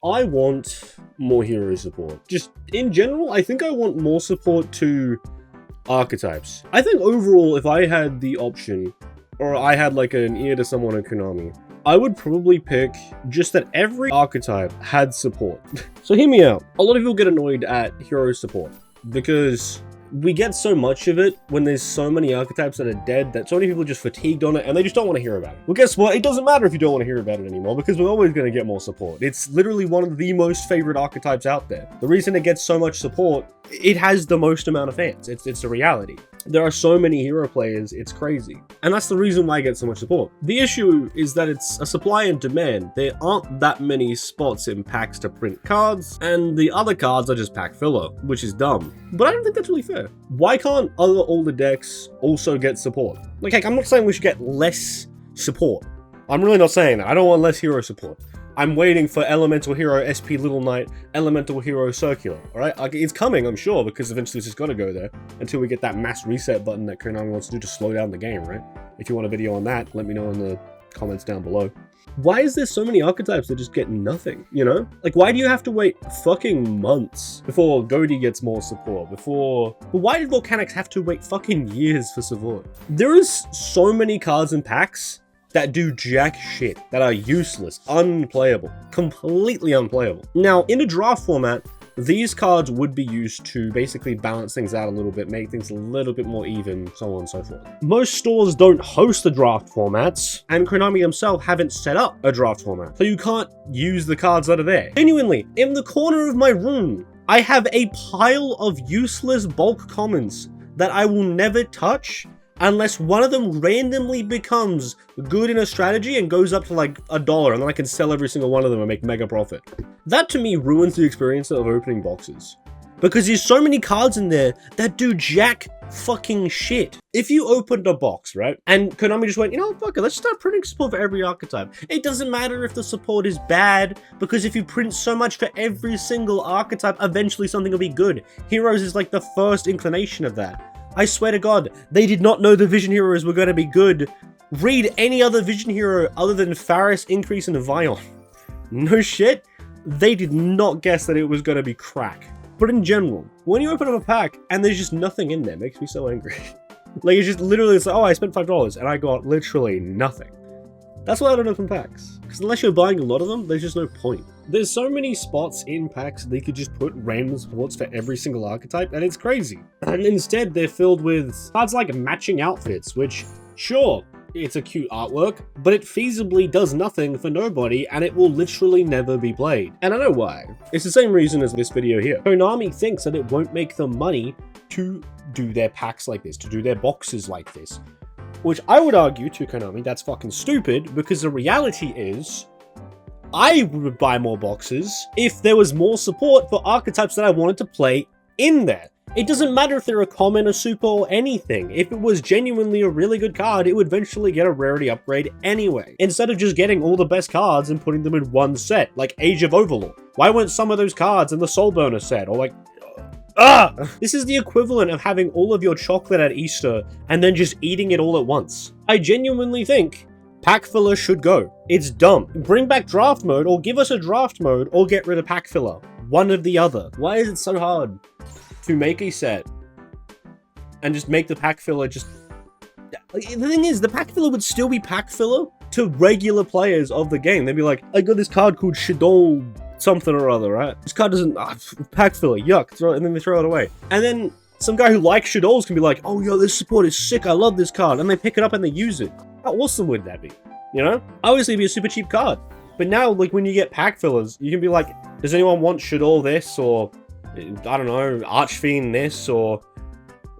I want more hero support. Just in general, I think I want more support to archetypes. I think overall, if I had the option, or I had like an ear to someone at Konami, I would probably pick just that every archetype had support. So hear me out. A lot of people get annoyed at hero support because we get so much of it when there's so many archetypes that are dead that so many people are just fatigued on it and they just don't want to hear about it. Well, guess what? It doesn't matter if you don't want to hear about it anymore because we're always going to get more support. It's literally one of the most favorite archetypes out there. The reason it gets so much support, it has the most amount of fans. It's a reality. There are so many hero players, it's crazy. And that's the reason why I get so much support. The issue is that it's a supply and demand. There aren't that many spots in packs to print cards, and the other cards are just pack filler, which is dumb. But I don't think that's really fair. Why can't other older decks also get support? Like, heck, I'm not saying we should get less support. I'm really not saying that. I don't want less hero support. I'm waiting for Elemental Hero SP Little Knight, Elemental Hero Circular, alright? It's coming, I'm sure, because eventually it's just gotta go there until we get that mass reset button that Konami wants to do to slow down the game, right? If you want a video on that, let me know in the comments down below. Why is there so many archetypes that just get nothing, you know? Like, why do you have to wait fucking months before Goaty gets more support, But why did Volcanics have to wait fucking years for support? There is so many cards and packs that do jack shit, that are useless, unplayable, completely unplayable. Now, in a draft format, these cards would be used to basically balance things out a little bit, make things a little bit more even, so on and so forth. Most stores don't host the draft formats, and Konami themselves haven't set up a draft format, so you can't use the cards that are there. Genuinely, in the corner of my room, I have a pile of useless bulk commons that I will never touch unless one of them randomly becomes good in a strategy and goes up to like $1, and then I can sell every single one of them and make mega profit. That to me ruins the experience of opening boxes. Because there's so many cards in there that do jack fucking shit. If you opened a box, right, and Konami just went, you know, fuck it, let's start printing support for every archetype. It doesn't matter if the support is bad, because if you print so much for every single archetype, eventually something will be good. Heroes is like the first inclination of that. I swear to God, they did not know the Vision Heroes were going to be good. Read any other Vision Hero other than Faris, Increase, and Vion. No shit, they did not guess that it was going to be crack. But in general, when you open up a pack and there's just nothing in there, it makes me so angry. Like, it's just literally, it's like, oh, I spent $5 and I got literally nothing. That's why I don't open packs. Because unless you're buying a lot of them, there's just no point. There's so many spots in packs they could just put random supports for every single archetype, and it's crazy. And instead, they're filled with cards like matching outfits, which, sure, it's a cute artwork, but it feasibly does nothing for nobody, and it will literally never be played. And I know why. It's the same reason as this video here. Konami thinks that it won't make them money to do their packs like this, to do their boxes like this. Which I would argue to Konami, that's fucking stupid, because the reality is, I would buy more boxes if there was more support for archetypes that I wanted to play in there. It doesn't matter if they're a common, a super, or anything. If it was genuinely a really good card, it would eventually get a rarity upgrade anyway. Instead of just getting all the best cards and putting them in one set, like Age of Overlord. Why weren't some of those cards in the Soul Burner set, or like... This is the equivalent of having all of your chocolate at Easter and then just eating it all at once. I genuinely think pack filler should go. It's dumb. Bring back draft mode, or give us a draft mode, or get rid of pack filler. One or the other. Why is it so hard to make a set and just make the pack filler just... The thing is, the pack filler would still be pack filler to regular players of the game. They'd be like, I got this card called Shadol something or other, right? This card doesn't... pack filler, yuck, and then they throw it away. And then some guy who likes Shadols can be like, oh, yo, this support is sick, I love this card. And they pick it up and they use it. How awesome would that be? You know? Obviously, it'd be a super cheap card. But now, like, when you get pack fillers, you can be like, does anyone want Shadol this? Or, I don't know, Archfiend this? Or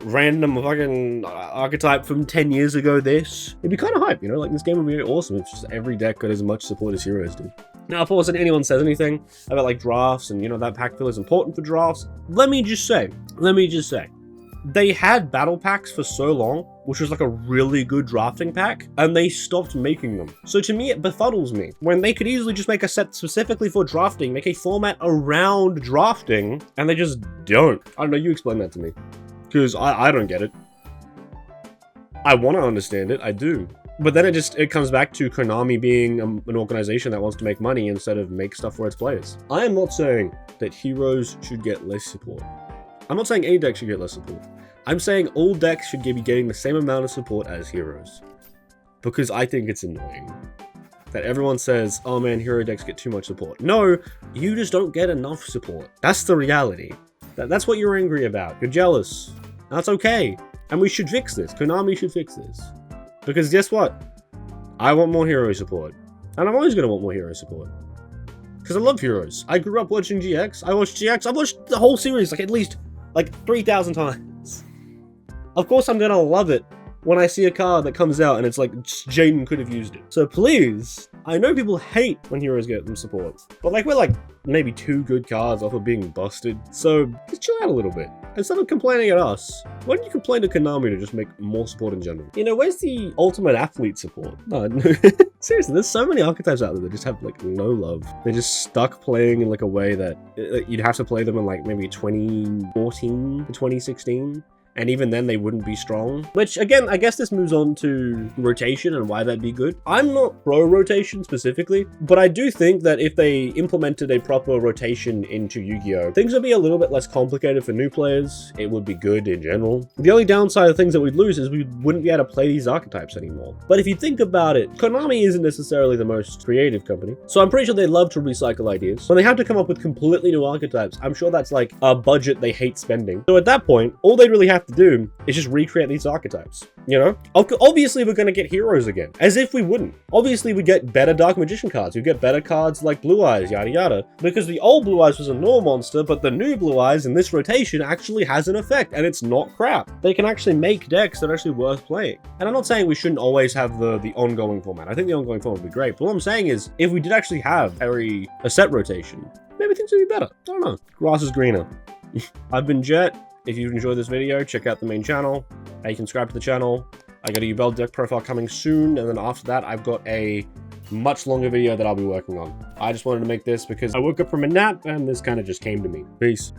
random fucking archetype from 10 years ago this? It'd be kind of hype, you know? Like, this game would be awesome if just every deck got as much support as heroes do. Now, of course, if anyone says anything about, like, drafts and, you know, that pack filler is important for drafts, let me just say, they had battle packs for so long, which was like a really good drafting pack, and they stopped making them. So to me, it befuddles me. When they could easily just make a set specifically for drafting, make a format around drafting, and they just don't. I don't know, you explain that to me. Because I don't get it. I want to understand it, I do. But then it comes back to Konami being an organization that wants to make money instead of make stuff for its players. I am not saying that heroes should get less support. I'm not saying any deck should get less support. I'm saying all decks should be getting the same amount of support as heroes. Because I think it's annoying that everyone says, oh man, hero decks get too much support. No, you just don't get enough support. That's the reality. That's what you're angry about. You're jealous. That's okay. And we should fix this. Konami should fix this. Because guess what? I want more hero support. And I'm always going to want more hero support. Because I love heroes. I grew up watching GX. I watched GX. I watched the whole series at least 3,000 times. Of course I'm going to love it when I see a card that comes out and it's like, Jaden could have used it. So please, I know people hate when heroes get them support, but we're maybe 2 good cards off of being busted. So just chill out a little bit. Instead of complaining at us, why don't you complain to Konami to just make more support in general? You know, where's the ultimate athlete support? No, seriously, there's so many archetypes out there that just have no love. They're just stuck playing in a way that you'd have to play them in maybe 2014 to 2016. And even then they wouldn't be strong. Which again, I guess this moves on to rotation and why that'd be good. I'm not pro rotation specifically, but I do think that if they implemented a proper rotation into Yu-Gi-Oh, things would be a little bit less complicated for new players. It would be good in general. The only downside of things that we'd lose is we wouldn't be able to play these archetypes anymore. But if you think about it, Konami isn't necessarily the most creative company. So I'm pretty sure they love to recycle ideas. When they have to come up with completely new archetypes, I'm sure that's a budget they hate spending. So at that point, all they really have to do is just recreate these archetypes, you know? Obviously we're gonna get heroes again, as if we wouldn't. Obviously we get better Dark Magician cards, we get better cards like Blue Eyes, yada yada, because the old Blue Eyes was a normal monster, but the new Blue Eyes in this rotation actually has an effect, and it's not crap. They can actually make decks that are actually worth playing. And I'm not saying we shouldn't always have the ongoing format. I think the ongoing format would be great, but what I'm saying is, if we did actually have a set rotation, maybe things would be better. I don't know. Grass is greener. I've been Jet. If you've enjoyed this video, check out the main channel. You can subscribe to the channel. I got a Yu-Gi-Oh deck profile coming soon, and then after that, I've got a much longer video that I'll be working on. I just wanted to make this because I woke up from a nap, and this kind of just came to me. Peace.